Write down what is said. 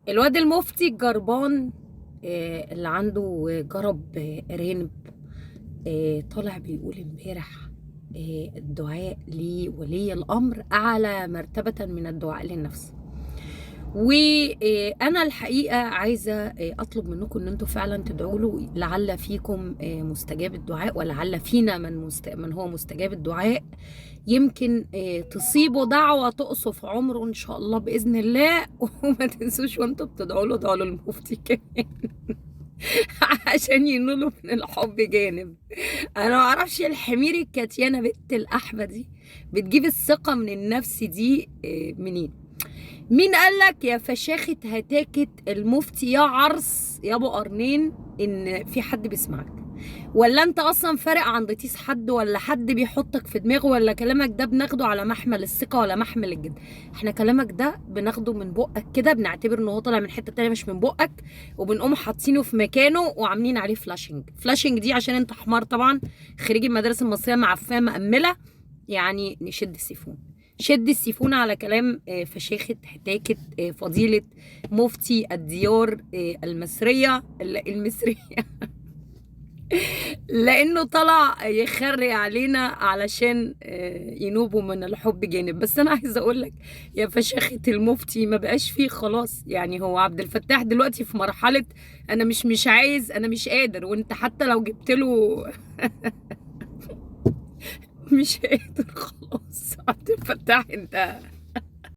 الواد المفتي الجربان اللي عنده جرب أرانب، طالع بيقول امبارح الدعاء لولي الأمر أعلى مرتبة من الدعاء للنفس. وانا الحقيقه عايزه اطلب منكم ان انتم فعلا تدعوا له، لعل فيكم مستجاب الدعاء، ولعل فينا من هو مستجاب الدعاء. يمكن تصيبوا دعوه تقصف عمره ان شاء الله باذن الله. وما تنسوش وانتم بتدعوا له ادعوا له المفتي كمان. عشان ينولوا من الحب جانب. انا ما اعرفش الحمير الكاتيانه بنت الاحبه دي بتجيب الثقه من النفس دي منين. مين قالك يا فشاخة هتاكة المفتي يا عرس يا ابو قرنين ان في حد بيسمعك؟ ولا انت اصلا فارق عن دتيس حد، ولا حد بيحطك في دماغه، ولا كلامك ده بناخده على محمل الثقة ولا محمل الجد؟ احنا كلامك ده بناخده من بقك كده، بنعتبر ان هو طالع من حتة تانية مش من بقك، وبنقوم حاطينه في مكانه وعاملين عليه فلاشنج. فلاشنج دي عشان انت حمار طبعا، خريج المدارس المصرية معفاه مأملة. يعني نشد السيفون، شد السيفون على كلام فشيخة هتاكة فضيلة مفتي الديار المصرية لانه طلع يخري علينا علشان ينوبوا من الحب جانب. بس انا عايزه اقول لك يا فشاخة المفتي، ما بقاش فيه خلاص. يعني هو عبد الفتاح دلوقتي في مرحله انا مش عايز، انا مش قادر. وانت حتى لو جبت له مش قادر خلاص. عبد الفتاح انت